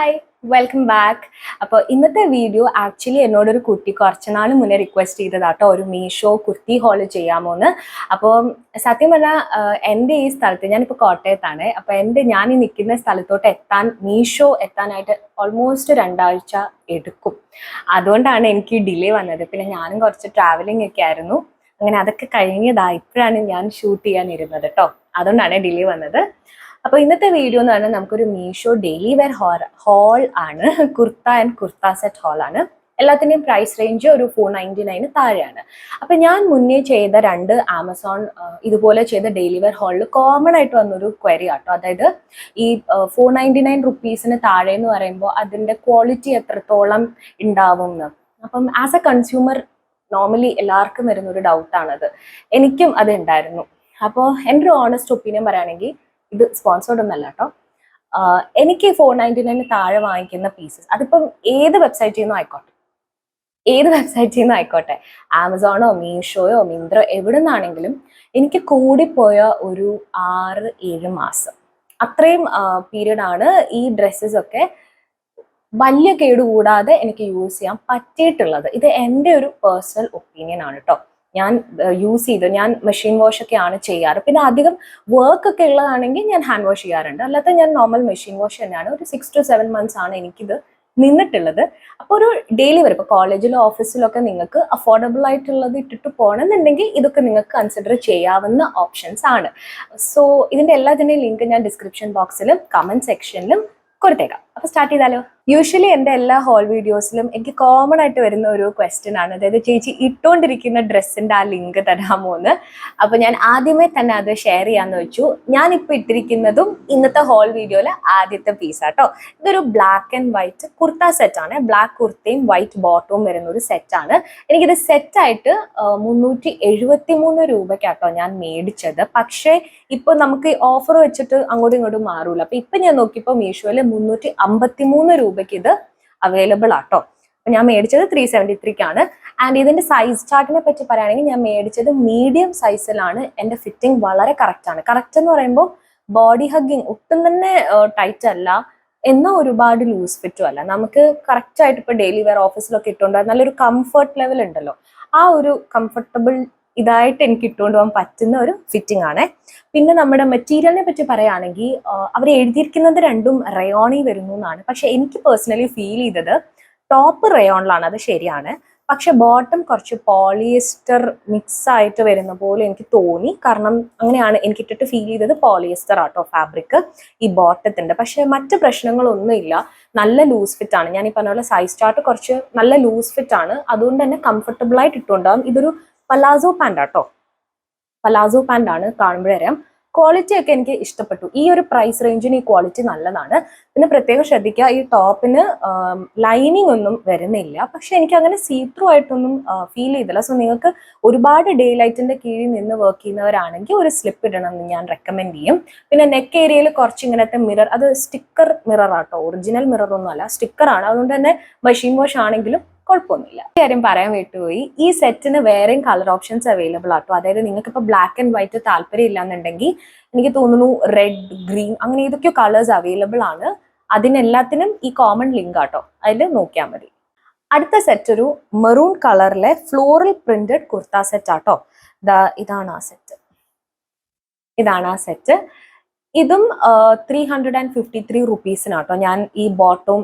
Hi welcome back. അപ്പോൾ ഇന്നത്തെ video actually എന്നോടൊരു കുട്ടി കുറച്ച് നാൾ മുന്നേ റിക്വസ്റ്റ് ചെയ്തതാട്ടോ, ഒരു മീഷോ കുർത്തി ഹോള് ചെയ്യാമോന്ന്. അപ്പോൾ സത്യം പറഞ്ഞാൽ എൻ്റെ ഈ സ്ഥലത്ത്, ഞാനിപ്പോൾ കോട്ടയത്താണ്, അപ്പോൾ ഞാൻ ഈ നിൽക്കുന്ന സ്ഥലത്തോട്ട് മീഷോ എത്താനായിട്ട് ഓൾമോസ്റ്റ് 2 ആഴ്ച എടുക്കും. അതുകൊണ്ടാണ് എനിക്ക് ഡിലേ വന്നത്. പിന്നെ ഞാനും കുറച്ച് ട്രാവലിംഗ് ഒക്കെ ആയിരുന്നു. അങ്ങനെ അതൊക്കെ ഇപ്പോഴാണ് ഞാൻ ഷൂട്ട് ചെയ്യാനിരുന്നത് കേട്ടോ. അതുകൊണ്ടാണ് ഡിലേ വന്നത്. അപ്പോൾ ഇന്നത്തെ വീഡിയോ എന്ന് പറഞ്ഞാൽ നമുക്കൊരു മീഷോ ഡെയിലി വെയർ ഹോൾ ആണ്. Kurta and kurta set whole ആണ്. എല്ലാത്തിൻ്റെയും പ്രൈസ് റേഞ്ച് ഒരു 499 താഴെയാണ്. അപ്പം ഞാൻ മുന്നേ ചെയ്ത 2 ആമസോൺ ഇതുപോലെ ചെയ്ത ഡെയിലി വെയർ ഹോളിൽ കോമൺ ആയിട്ട് വന്നൊരു ക്വയറി ആട്ടോ. അതായത് ഈ 499 റുപ്പീസിന് താഴെ എന്ന് പറയുമ്പോൾ അതിൻ്റെ ക്വാളിറ്റി എത്രത്തോളം ഉണ്ടാവും എന്ന്. അപ്പം ആസ് എ കൺസ്യൂമർ നോർമലി എല്ലാവർക്കും വരുന്നൊരു ഡൗട്ടാണത്. എനിക്കും അത് ഉണ്ടായിരുന്നു. അപ്പോൾ എൻ്റെ ഒരു ഓണസ്റ്റ് ഒപ്പീനിയൻ പറയുകയാണെങ്കിൽ, ഇത് സ്പോൺസേർഡ് ഒന്നല്ല കേട്ടോ, എനിക്ക് 499 താഴെ വാങ്ങിക്കുന്ന പീസസ്, അതിപ്പം ഏത് വെബ്സൈറ്റിൽ നിന്നും ആയിക്കോട്ടെ, ആമസോണോ മീഷോയോ മിന്ത്രോ എവിടെ നിന്നാണെങ്കിലും, എനിക്ക് കൂടിപ്പോയ ഒരു 6-7 മാസം അത്രയും പീരീഡാണ് ഈ ഡ്രസ്സസ് ഒക്കെ വലിയ കേടുകൂടാതെ എനിക്ക് യൂസ് ചെയ്യാൻ പറ്റിയിട്ടുള്ളത്. ഇത് എൻ്റെ ഒരു പേഴ്സണൽ ഒപ്പീനിയൻ ആണ് കേട്ടോ. ഞാൻ ഞാൻ മെഷീൻ വാഷ് ഒക്കെയാണ് ചെയ്യാറ്. പിന്നെ അധികം വർക്ക് ഒക്കെ ഉള്ളതാണെങ്കിൽ ഞാൻ ഹാൻഡ് വാഷ് ചെയ്യാറുണ്ട്. അല്ലാതെ ഞാൻ നോർമൽ മെഷീൻ വാഷ് തന്നെയാണ്. ഒരു 6 to 7 months ആണ് എനിക്കിത് നിന്നിട്ടുള്ളത്. അപ്പോൾ ഒരു ഡെയിലി വരും, ഇപ്പോൾ കോളേജിലോ ഓഫീസിലോ ഒക്കെ നിങ്ങൾക്ക് അഫോർഡബിൾ ആയിട്ടുള്ളത് ഇട്ടിട്ട് പോകണമെന്നുണ്ടെങ്കിൽ ഇതൊക്കെ നിങ്ങൾക്ക് കൺസിഡർ ചെയ്യാവുന്ന ഓപ്ഷൻസ് ആണ്. സോ ഇതിൻ്റെ എല്ലാത്തിൻ്റെയും ലിങ്ക് ഞാൻ ഡിസ്ക്രിപ്ഷൻ ബോക്സിലും കമന്റ് സെക്ഷനിലും കൊടുത്തേക്കാം. അപ്പോൾ സ്റ്റാർട്ട് ചെയ്താലോ? യൂഷ്വലി എൻ്റെ എല്ലാ ഹോൾ വീഡിയോസിലും എനിക്ക് കോമൺ ആയിട്ട് വരുന്ന ഒരു ക്വസ്റ്റ്യൻ ആണ്, അതായത് ചേച്ചി ഇട്ടുകൊണ്ടിരിക്കുന്ന ഡ്രസ്സിൻ്റെ ആ ലിങ്ക് തരാമോ എന്ന്. അപ്പോൾ ഞാൻ ആദ്യമേ തന്നെ അത് ഷെയർ ചെയ്യാന്ന് വെച്ചു. ഞാനിപ്പോൾ ഇട്ടിരിക്കുന്നതും ഇന്നത്തെ ഹോൾ വീഡിയോയിലെ ആദ്യത്തെ പീസാട്ടോ. ഇതൊരു ബ്ലാക്ക് ആൻഡ് വൈറ്റ് കുർത്ത സെറ്റാണ്. ബ്ലാക്ക് കുർത്തയും വൈറ്റ് ബോട്ടവും വരുന്ന ഒരു സെറ്റാണ്. എനിക്കിത് സെറ്റായിട്ട് 373 രൂപയ്ക്കാട്ടോ ഞാൻ മേടിച്ചത്. പക്ഷേ ഇപ്പോൾ നമുക്ക് ഓഫർ വെച്ചിട്ട് അങ്ങോട്ടും ഇങ്ങോട്ടും മാറൂല. അപ്പോൾ ഇപ്പം ഞാൻ നോക്കിയപ്പോൾ മീഷോയിൽ 353 രൂപയ്ക്ക് ഇത് അവൈലബിൾ ആട്ടോ. അപ്പൊ ഞാൻ മേടിച്ചത് 373 ആൻഡ് ഇതിന്റെ സൈസ് ചാർട്ടിനെ പറ്റി പറയുകയാണെങ്കിൽ, ഞാൻ മേടിച്ചത് മീഡിയം സൈസിലാണ്. എൻ്റെ ഫിറ്റിംഗ് വളരെ കറക്റ്റ് ആണ്. കറക്റ്റ് എന്ന് പറയുമ്പോൾ ബോഡി ഹഗ്ഗിങ് ഒട്ടും തന്നെ ടൈറ്റ് അല്ല, എന്നാൽ ഒരുപാട് ലൂസ് ഫിറ്റും അല്ല. നമുക്ക് കറക്റ്റ് ആയിട്ട് ഇപ്പോൾ ഡെയിലി വെയർ ഓഫീസിലൊക്കെ ഇട്ടുകൊണ്ട് നല്ലൊരു കംഫർട്ട് ലെവൽ ഉണ്ടല്ലോ, ആ ഒരു കംഫർട്ടബിൾ ഇതായിട്ട് എനിക്ക് ഇട്ടുകൊണ്ട് പോകാൻ പറ്റുന്ന ഒരു ഫിറ്റിംഗ് ആണ്. പിന്നെ നമ്മുടെ മെറ്റീരിയലിനെ പറ്റി പറയുകയാണെങ്കിൽ, അവർ എഴുതിയിരിക്കുന്നത് രണ്ടും റയോണിൽ വരുന്നു എന്നാണ്. പക്ഷെ എനിക്ക് പേഴ്സണലി ഫീൽ ചെയ്തത് ടോപ്പ് റയോണിലാണ്, അത് ശരിയാണ്. പക്ഷെ ബോട്ടം കുറച്ച് പോളിയസ്റ്റർ മിക്സ് ആയിട്ട് വരുന്ന പോലെ എനിക്ക് തോന്നി. കാരണം അങ്ങനെയാണ് എനിക്ക് ഇട്ടിട്ട് ഫീൽ ചെയ്തത്. പോളിയസ്റ്റർ ആട്ടോ ഫാബ്രിക് ഈ ബോട്ടത്തിന്റെ. പക്ഷെ മറ്റ് പ്രശ്നങ്ങളൊന്നുമില്ല, നല്ല ലൂസ് ഫിറ്റ് ആണ്. ഞാൻ ഈ പറഞ്ഞ പോലെ സൈസ് ചാർട്ട് കുറച്ച് നല്ല ലൂസ് ഫിറ്റ് ആണ്. അതുകൊണ്ട് തന്നെ കംഫർട്ടബിൾ ആയിട്ട് ഇട്ടുണ്ടാകും. ഇതൊരു പലാസോ പാൻ്റ് ആട്ടോ, പലാസോ പാൻ്റ് ആണ്. കാണുമ്പോഴറിയാം. ക്വാളിറ്റി ഒക്കെ എനിക്ക് ഇഷ്ടപ്പെട്ടു. ഈ ഒരു പ്രൈസ് റേഞ്ചിന് ഈ ക്വാളിറ്റി നല്ലതാണ്. പിന്നെ പ്രത്യേകം ശ്രദ്ധിക്കുക, ഈ ടോപ്പിന് ലൈനിങ് ഒന്നും വരുന്നില്ല. പക്ഷെ എനിക്ക് അങ്ങനെ സീ ത്രൂ ആയിട്ടൊന്നും ഫീൽ ചെയ്തില്ല. സോ നിങ്ങൾക്ക് ഒരുപാട് ഡേ ലൈറ്റിന്റെ കീഴിൽ നിന്ന് വർക്ക് ചെയ്യുന്നവരാണെങ്കിൽ ഒരു സ്ലിപ്പ് ഇടണം എന്ന് ഞാൻ റെക്കമെൻഡ് ചെയ്യും. പിന്നെ നെക്ക് ഏരിയയിൽ കുറച്ച് ഇങ്ങനത്തെ മിറർ, അത് സ്റ്റിക്കർ മിറർ ആട്ടോ, ഒറിജിനൽ മിറർ ഒന്നും അല്ല, സ്റ്റിക്കർ ആണ്. അതുകൊണ്ട് തന്നെ മെഷീൻ വാഷ് ആണെങ്കിലും കുഴപ്പമൊന്നുമില്ല. കാര്യം പറയാൻ വിട്ടുപോയി, ഈ സെറ്റിന് വേറെയും കളർ ഓപ്ഷൻസ് അവൈലബിൾ ആട്ടോ. അതായത് നിങ്ങൾക്ക് ഇപ്പോൾ ബ്ലാക്ക് ആൻഡ് വൈറ്റ് താല്പര്യം ഇല്ലാന്നുണ്ടെങ്കിൽ, എനിക്ക് തോന്നുന്നു റെഡ്, ഗ്രീൻ, അങ്ങനെ ഏതൊക്കെയോ കളേഴ്സ് അവൈലബിൾ ആണ്. അതിനെല്ലാത്തിനും ഈ കോമൺ ലിങ്ക് ആട്ടോ, അതിൽ നോക്കിയാൽ മതി. അടുത്ത സെറ്റ് ഒരു മെറൂൺ കളറിലെ ഫ്ലോറൽ പ്രിന്റഡ് കുർത്ത സെറ്റ് ആട്ടോ. ഇതാണ് ആ സെറ്റ്. ഇതും 353 റുപ്പീസിനാട്ടോ ഞാൻ ഈ ബോട്ടവും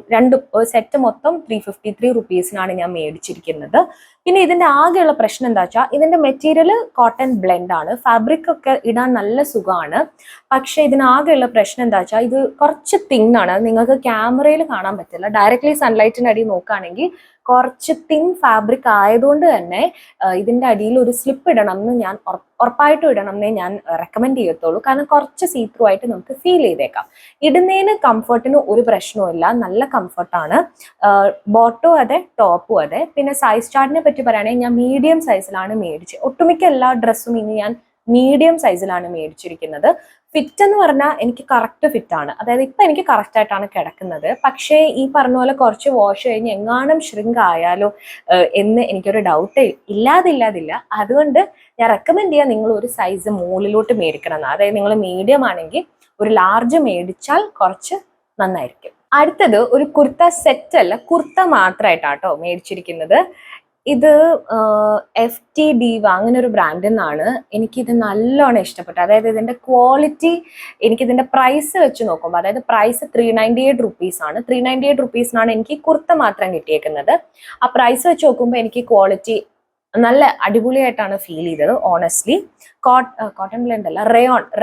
സെറ്റ് മൊത്തം 353 റുപ്പീസിനാണ് ഞാൻ മേടിച്ചിരിക്കുന്നത്. പിന്നെ ഇതിന്റെ ആകെയുള്ള പ്രശ്നം എന്താ വെച്ചാൽ, ഇതിന്റെ മെറ്റീരിയൽ കോട്ടൺ ബ്ലെൻഡ് ആണ്. ഫാബ്രിക് ഒക്കെ ഇടാൻ നല്ല സുഖമാണ്. പക്ഷെ ഇതിനാകെയുള്ള പ്രശ്നം എന്താ വെച്ചാൽ, ഇത് കുറച്ച് തിന്നാണ്. അത് നിങ്ങൾക്ക് ക്യാമറയിൽ കാണാൻ പറ്റില്ല. ഡയറക്ട്ലി സൺലൈറ്റിന്റെ അടിയിൽ നോക്കുകയാണെങ്കിൽ കുറച്ച് തിൻ ഫാബ്രിക് ആയതുകൊണ്ട് തന്നെ ഇതിന്റെ അടിയിൽ ഒരു സ്ലിപ്പ് ഇടണം എന്ന് ഞാൻ ഉറപ്പായിട്ടും ഇടണം എന്നേ ഞാൻ റെക്കമെൻഡ് ചെയ്യത്തുള്ളൂ. കാരണം കുറച്ച് സീ ത്രൂ ആയിട്ട് നമുക്ക് ഫീൽ ചെയ്തേക്കാം. ഇടുന്നതിന് കംഫർട്ടിന് ഒരു പ്രശ്നവുമില്ല, നല്ല കംഫർട്ടാണ്. ബോട്ടും അതെ, ടോപ്പും അതെ. പിന്നെ സൈസ് ചാർട്ടിനെ പറ്റി പറയുകയാണെങ്കിൽ, ഞാൻ മീഡിയം സൈസിലാണ് മേടിച്ചത്. ഒട്ടുമിക്ക എല്ലാ ഡ്രസ്സും ഇനി ഞാൻ മീഡിയം സൈസിലാണ് മേടിച്ചിരിക്കുന്നത്. ഫിറ്റ് എന്ന് പറഞ്ഞാൽ എനിക്ക് കറക്റ്റ് ഫിറ്റ് ആണ്. അതായത് ഇപ്പം എനിക്ക് കറക്റ്റ് ആയിട്ടാണ് കിടക്കുന്നത്. പക്ഷേ ഈ പറഞ്ഞ പോലെ കുറച്ച് വാഷ് കഴിഞ്ഞ് എങ്ങാനും ഷ്രിങ്ക് ആയാലോ എന്ന് എനിക്കൊരു ഡൗട്ട് ഇല്ലാതില്ല. അതുകൊണ്ട് ഞാൻ റെക്കമെൻഡ് ചെയ്യാം, നിങ്ങൾ ഒരു സൈസ് മുകളിലോട്ട് മേടിക്കണം എന്ന്. അതായത് നിങ്ങൾ മീഡിയം ആണെങ്കിൽ ഒരു ലാർജ് മേടിച്ചാൽ കുറച്ച് നന്നായിരിക്കും. അടുത്തത് ഒരു കുർത്ത സെറ്റ് അല്ല, കുർത്ത മാത്രമായിട്ടാട്ടോ മേടിച്ചിരിക്കുന്നത്. ഇത് FT Diva അങ്ങനെ ഒരു ബ്രാൻഡിൽ നിന്നാണ്. എനിക്കിത് നല്ലോണം ഇഷ്ടപ്പെട്ടു. അതായത് ഇതിന്റെ ക്വാളിറ്റി, എനിക്കിതിന്റെ പ്രൈസ് വെച്ച് നോക്കുമ്പോൾ, അതായത് പ്രൈസ് 398 റുപ്പീസ് ആണ്. 398 റുപ്പീസിനാണ് എനിക്ക് കുർത്ത മാത്രം കിട്ടിയേക്കുന്നത്. ആ പ്രൈസ് വെച്ച് നോക്കുമ്പോൾ എനിക്ക് ക്വാളിറ്റി നല്ല അടിപൊളിയായിട്ടാണ് ഫീൽ ചെയ്തത്. ഓണസ്റ്റ്ലി കോട്ടൺ ബ്ലെൻഡ് അല്ല,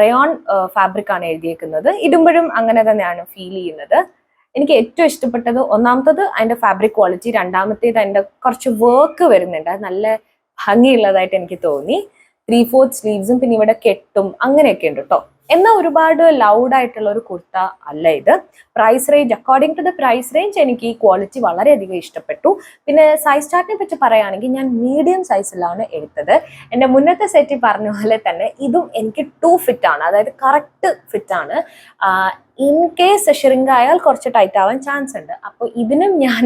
റയോൺ ഫാബ്രിക് ആണ് എഴുതിയേക്കുന്നത്. ഇടുമ്പോഴും അങ്ങനെ തന്നെയാണ് ഫീൽ ചെയ്യുന്നത്. എനിക്ക് ഏറ്റവും ഇഷ്ടപ്പെട്ടത് ഒന്നാമത്തത് അതിന്റെ ഫാബ്രിക് ക്വാളിറ്റി, രണ്ടാമത്തേത് അതിന്റെ കുറച്ച് വർക്ക് വരുന്നുണ്ട്, അത് നല്ല ഭംഗിയുള്ളതായിട്ട് എനിക്ക് തോന്നി. 3/4 സ്ലീവ്സും പിന്നെ ഇവിടെ കെട്ടും അങ്ങനെയൊക്കെ ഉണ്ട് കേട്ടോ. എന്നാൽ ഒരുപാട് ലൗഡ് ആയിട്ടുള്ള ഒരു കുർത്ത അല്ല ഇത്. Price range, according to the price range എനിക്ക് ഈ ക്വാളിറ്റി വളരെയധികം ഇഷ്ടപ്പെട്ടു. പിന്നെ സൈസ് ചാർട്ടിനെ പറ്റി പറയുകയാണെങ്കിൽ ഞാൻ മീഡിയം സൈസിലാണ് എടുത്തത്. എൻ്റെ മുന്നത്തെ സെറ്റിൽ പറഞ്ഞ പോലെ തന്നെ ഇതും എനിക്ക് 2 ഫിറ്റ് ആണ്, അതായത് കറക്റ്റ് ഫിറ്റ് ആണ്. ഇൻ കേസ് ഷ്രിങ്ക് ആയാൽ കുറച്ച് ടൈറ്റ് ആവാൻ ചാൻസ് ഉണ്ട്. അപ്പോൾ ഇതിനും ഞാൻ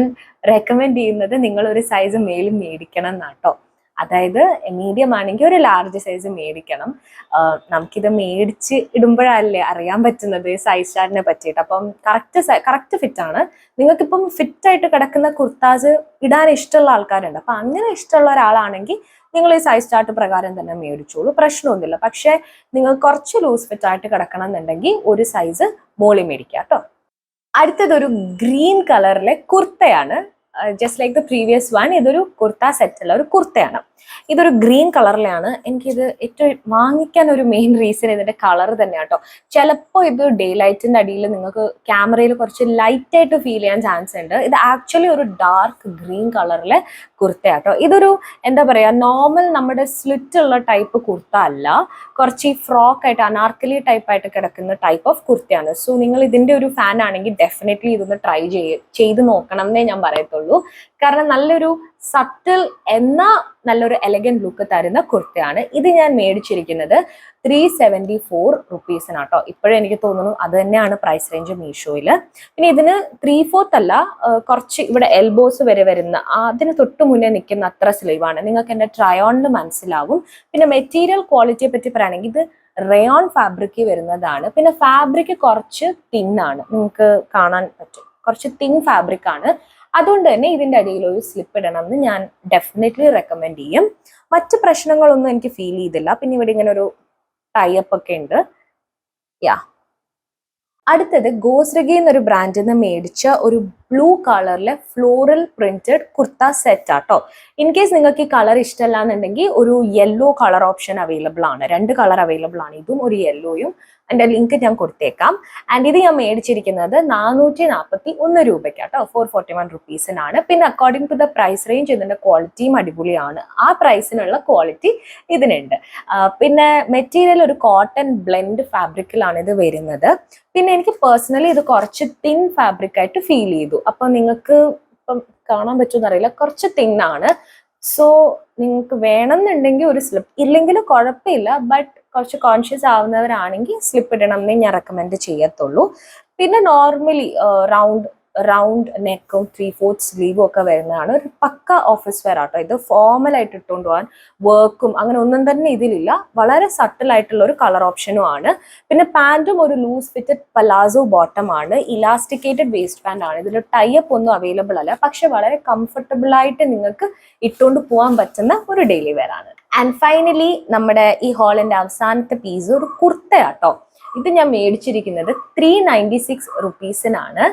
റെക്കമെൻഡ് ചെയ്യുന്നത് നിങ്ങൾ ഒരു സൈസ് മേലും മേടിക്കണം എന്നാട്ടോ. അതായത് മീഡിയം ആണെങ്കിൽ ഒരു ലാർജ് സൈസ് മേടിക്കണം. നമുക്കിത് മേടിച്ച് ഇടുമ്പോഴല്ലേ അറിയാൻ പറ്റുന്നത് സൈസ് ചാർട്ടിനെ പറ്റിയിട്ട്. അപ്പം കറക്റ്റ് ഫിറ്റ് ആണ്. നിങ്ങൾക്കിപ്പം ഫിറ്റ് ആയിട്ട് കിടക്കുന്ന കുർത്താസ് ഇടാൻ ഇഷ്ടമുള്ള ആൾക്കാരുണ്ട്. അപ്പം അങ്ങനെ ഇഷ്ടമുള്ള ഒരാളാണെങ്കിൽ നിങ്ങൾ ഈ സൈസ് ചാർട്ട് പ്രകാരം തന്നെ മേടിച്ചോളൂ, പ്രശ്നമൊന്നുമില്ല. പക്ഷെ നിങ്ങൾ കുറച്ച് ലൂസ് ഫിറ്റ് ആയിട്ട് കിടക്കണം എന്നുണ്ടെങ്കിൽ ഒരു സൈസ് മോളി മേടിക്കുക കേട്ടോ. അടുത്തതൊരു ഗ്രീൻ കളറിലെ കുർത്തയാണ്. Just like the previous one, ഇതൊരു കുർത്ത സെറ്റ് അല്ല, ഒരു കുർത്തയാണ്. ഇതൊരു ഗ്രീൻ കളറിലാണ്. എനിക്കിത് ഏറ്റവും വാങ്ങിക്കാൻ ഒരു മെയിൻ റീസൺ ഇതിന്റെ കളർ തന്നെയാണ് കേട്ടോ. ചിലപ്പോൾ ഇത് ഡേ ലൈറ്റിന്റെ അടിയിൽ നിങ്ങൾക്ക് ക്യാമറയിൽ കുറച്ച് ലൈറ്റ് ആയിട്ട് ഫീൽ ചെയ്യാൻ ചാൻസ് ഉണ്ട്. ഇത് ആക്ച്വലി ഒരു ഡാർക്ക് ഗ്രീൻ കളറിലെ കുർത്തയാട്ടോ. ഇതൊരു എന്താ പറയാ, നോർമൽ നമ്മുടെ സ്ലിറ്റ് ഉള്ള ടൈപ്പ് കുർത്ത അല്ല, കുറച്ച് ഈ ഫ്രോക്ക് ആയിട്ട് അനാർക്കലി ടൈപ്പ് ആയിട്ട് കിടക്കുന്ന ടൈപ്പ് ഓഫ് കുർത്തയാണ്. സോ നിങ്ങൾ ഇതിന്റെ ഒരു ഫാൻ ആണെങ്കിൽ ഡെഫിനറ്റ്ലി ഇതൊന്ന് ട്രൈ ചെയ്ത് നോക്കണം എന്നേ ഞാൻ പറയത്തുള്ളൂ. കാരണം നല്ലൊരു സട്ടിൽ എന്ന നല്ലൊരു എലഗന്റ് ലുക്ക് തരുന്ന കുർത്തയാണ്. ഇത് ഞാൻ മേടിച്ചിരിക്കുന്നത് 374 റുപ്പീസിനാട്ടോ. ഇപ്പോഴും എനിക്ക് തോന്നുന്നു അത് തന്നെയാണ് പ്രൈസ് റേഞ്ച് മീഷോയിൽ. പിന്നെ ഇതിന് 3/4 അല്ല, കുറച്ച് ഇവിടെ എൽബോസ് വരെ വരുന്ന, അതിന് തൊട്ട് മുന്നേ നിൽക്കുന്ന അത്ര സ്ലീവാണ്. നിങ്ങൾക്ക് എൻ്റെ ട്രൈ ഓണിൽ മനസ്സിലാവും. പിന്നെ മെറ്റീരിയൽ ക്വാളിറ്റിയെ പറ്റി പറയുകയാണെങ്കിൽ ഇത് റയോൺ ഫാബ്രിക് വരുന്നതാണ്. പിന്നെ ഫാബ്രിക് കുറച്ച് തിന്നാണ്, നിങ്ങൾക്ക് കാണാൻ പറ്റും, കുറച്ച് തിൻ ഫാബ്രിക് ആണ്. അതുകൊണ്ട് തന്നെ ഇതിന്റെ അടിയിൽ ഒരു സ്ലിപ്പ് ഇടണം എന്ന് ഞാൻ ഡെഫിനറ്റ്ലി റെക്കമെൻഡ് ചെയ്യും. മറ്റു പ്രശ്നങ്ങളൊന്നും എനിക്ക് ഫീൽ ചെയ്തില്ല. പിന്നെ ഇവിടെ ഇങ്ങനെ ഒരു ടൈപ്പ് ഒക്കെ ഉണ്ട്. അടുത്തത് ഗോസ്രഗി എന്നൊരു ബ്രാൻഡിൽ നിന്ന് മേടിച്ച ഒരു ബ്ലൂ കളറിലെ ഫ്ലോറൽ പ്രിന്റഡ് കുർത്ത സെറ്റ് ആട്ടോ. ഇൻ കേസ് നിങ്ങൾക്ക് ഈ കളർ ഇഷ്ടമല്ല എന്നുണ്ടെങ്കിൽ ഒരു യെല്ലോ കളർ ഓപ്ഷൻ അവൈലബിൾ ആണ്. 2 കളർ അവൈലബിൾ ആണ്, ഇതും ഒരു യെല്ലോയും. അതിന്റെ ലിങ്ക് ഞാൻ കൊടുത്തേക്കാം. ആൻഡ് ഇത് ഞാൻ മേടിച്ചിരിക്കുന്നത് 441 രൂപയ്ക്കാട്ടോ, 441 റുപ്പീസിനാണ്. പിന്നെ according to the price range ഇതിന്റെ ക്വാളിറ്റിയും അടിപൊളിയാണ്. ആ പ്രൈസിനുള്ള ക്വാളിറ്റി ഇതിനുണ്ട്. പിന്നെ മെറ്റീരിയൽ ഒരു കോട്ടൺ ബ്ലെൻഡ് ഫാബ്രിക്കിലാണ് ഇത് വരുന്നത്. പിന്നെ എനിക്ക് പേഴ്സണലി ഇത് കുറച്ച് തിൻ ഫാബ്രിക് ആയിട്ട് ഫീൽ ചെയ്തു. അപ്പൊ നിങ്ങൾക്ക് ഇപ്പം കാണാൻ പറ്റുമെന്ന് അറിയില്ല, കുറച്ച് തിന്നാണ്. സോ നിങ്ങൾക്ക് വേണമെന്നുണ്ടെങ്കിൽ ഒരു സ്ലിപ്പ്, ഇല്ലെങ്കിൽ കുഴപ്പമില്ല. ബട്ട് കുറച്ച് കോൺഷ്യസ് ആവുന്നവരാണെങ്കിൽ സ്ലിപ്പ് ഇടണം എന്നേ ഞാൻ റെക്കമെൻഡ് ചെയ്യത്തുള്ളൂ. പിന്നെ നോർമലി റൗണ്ട് നെക്കും 3/4 സ്ലീവും ഒക്കെ വരുന്നതാണ്. ഒരു പക്ക ഓഫീസ് വെയർ ആട്ടോ. ഇത് ഫോർമൽ ആയിട്ട് ഇട്ടുകൊണ്ട് പോകാൻ വർക്കും അങ്ങനെ ഒന്നും തന്നെ ഇതിലില്ല. വളരെ സട്ടിൽ ആയിട്ടുള്ള ഒരു കളർ ഓപ്ഷനും ആണ്. പിന്നെ പാൻറ്റും ഒരു ലൂസ് ഫിറ്റഡ് പലാസോ ബോട്ടം ആണ്. ഇലാസ്റ്റിക്കേറ്റഡ് വേസ്റ്റ് പാൻ്റ് ആണ്. ഇതിൽ ടൈപ്പ് ഒന്നും അവൈലബിൾ അല്ല, പക്ഷെ വളരെ കംഫർട്ടബിൾ ആയിട്ട് നിങ്ങൾക്ക് ഇട്ടുകൊണ്ട് പോകാൻ പറ്റുന്ന ഒരു ഡെയിലി വെയർ ആണ്. ആൻഡ് ഫൈനലി നമ്മുടെ ഈ ഹോളിന്റെ അവസാനത്തെ പീസ് ഒരു കുർത്തയാട്ടോ. ഇത് ഞാൻ മേടിച്ചിരിക്കുന്നത് 396 റുപ്പീസിനാണ്.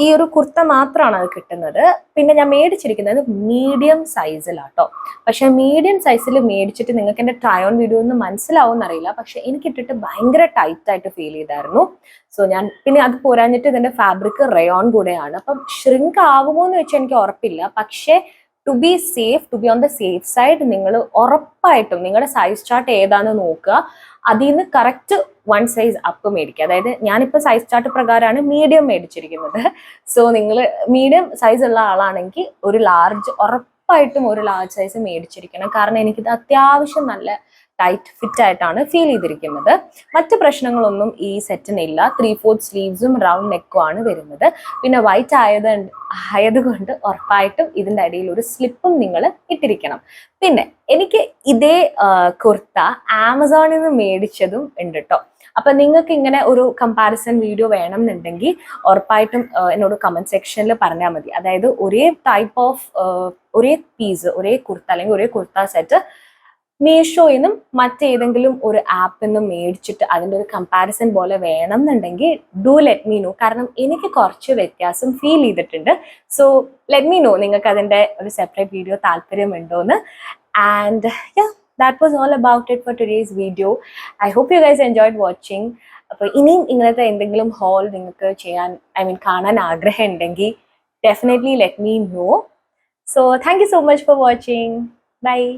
ഈ ഒരു കുർത്ത മാത്രമാണ് അത് കിട്ടുന്നത്. പിന്നെ ഞാൻ മേടിച്ചിരിക്കുന്നത് മീഡിയം സൈസിലാട്ടോ. പക്ഷെ മീഡിയം സൈസിൽ മേടിച്ചിട്ട് നിങ്ങൾക്ക് എൻ്റെ ട്രൈ ഓൺ വീഡിയോ ഒന്നും മനസ്സിലാവും അറിയില്ല, പക്ഷെ എനിക്ക് ഇട്ടിട്ട് ഭയങ്കര ടൈറ്റ് ആയിട്ട് ഫീൽ ചെയ്തായിരുന്നു. സോ ഞാൻ പിന്നെ അത് പോരാഞ്ഞിട്ട് ഇതിന്റെ ഫാബ്രിക് റയോൺ കൂടെയാണ്. അപ്പം ഷ്രിങ്ക് ആവുമോ എന്ന് വെച്ചാൽ എനിക്ക് ഉറപ്പില്ല. പക്ഷേ to be on the safe side നിങ്ങൾ ഉറപ്പായിട്ടും നിങ്ങളുടെ സൈസ് ചാർട്ട് ഏതാണെന്ന് നോക്കുക. അതിൽ നിന്ന് കറക്റ്റ് 1 സൈസ് അപ്പ് മേടിക്കുക. അതായത് ഞാനിപ്പോൾ സൈസ് ചാർട്ട് പ്രകാരമാണ് മീഡിയം മേടിച്ചിരിക്കുന്നത്. സോ നിങ്ങൾ മീഡിയം സൈസ് ഉള്ള ആളാണെങ്കിൽ ഉറപ്പായിട്ടും ഒരു ലാർജ് സൈസ് മേടിച്ചിരിക്കണം. കാരണം എനിക്കിത് അത്യാവശ്യം നല്ല ടൈറ്റ് ഫിറ്റ് ആയിട്ടാണ് ഫീൽ ചെയ്തിരിക്കുന്നത്. മറ്റ് പ്രശ്നങ്ങളൊന്നും ഈ സെറ്റിനില്ല. 3/4 സ്ലീവ്സും റൗണ്ട് നെക്കും ആണ് വരുന്നത്. പിന്നെ വൈറ്റ് ആയതുകൊണ്ട് ഉറപ്പായിട്ടും ഇതിൻ്റെ അടിയിൽ ഒരു സ്ലിപ്പും നിങ്ങൾ ഇട്ടിരിക്കണം. പിന്നെ എനിക്ക് ഇതേ കുർത്ത ആമസോണിൽ നിന്ന് മേടിച്ചതും ഉണ്ട് കേട്ടോ. അപ്പം നിങ്ങൾക്ക് ഇങ്ങനെ ഒരു കമ്പാരിസൺ വീഡിയോ വേണം എന്നുണ്ടെങ്കിൽ ഉറപ്പായിട്ടും എന്നോട് കമൻറ്റ് സെക്ഷനിൽ പറഞ്ഞാൽ മതി. അതായത് ഒരേ ടൈപ്പ് ഓഫ് ഒരേ പീസ്, ഒരേ കുർത്ത അല്ലെങ്കിൽ ഒരേ കുർത്ത സെറ്റ് മീഷോയിൽ നിന്നും മറ്റേതെങ്കിലും ഒരു ആപ്പിൽ നിന്നും മേടിച്ചിട്ട് അതിൻ്റെ ഒരു കമ്പാരിസൺ പോലെ വേണം എന്നുണ്ടെങ്കിൽ ഡു ലെറ്റ് മീ നോ. കാരണം എനിക്ക് കുറച്ച് വ്യത്യാസം ഫീൽ ചെയ്തിട്ടുണ്ട്. സോ ലെറ്റ് മീ നോ നിങ്ങൾക്ക് അതിൻ്റെ ഒരു സെപ്പറേറ്റ് വീഡിയോ താല്പര്യമുണ്ടോയെന്ന്. And yeah, that was all about it for today's video. I hope you guys enjoyed watching. അപ്പോൾ ഇനിയും ഇങ്ങനത്തെ എന്തെങ്കിലും ഹോൾ നിങ്ങൾക്ക് ചെയ്യാൻ കാണാൻ ആഗ്രഹം ഉണ്ടെങ്കിൽ definitely let me know. So thank you so much for watching. Bye.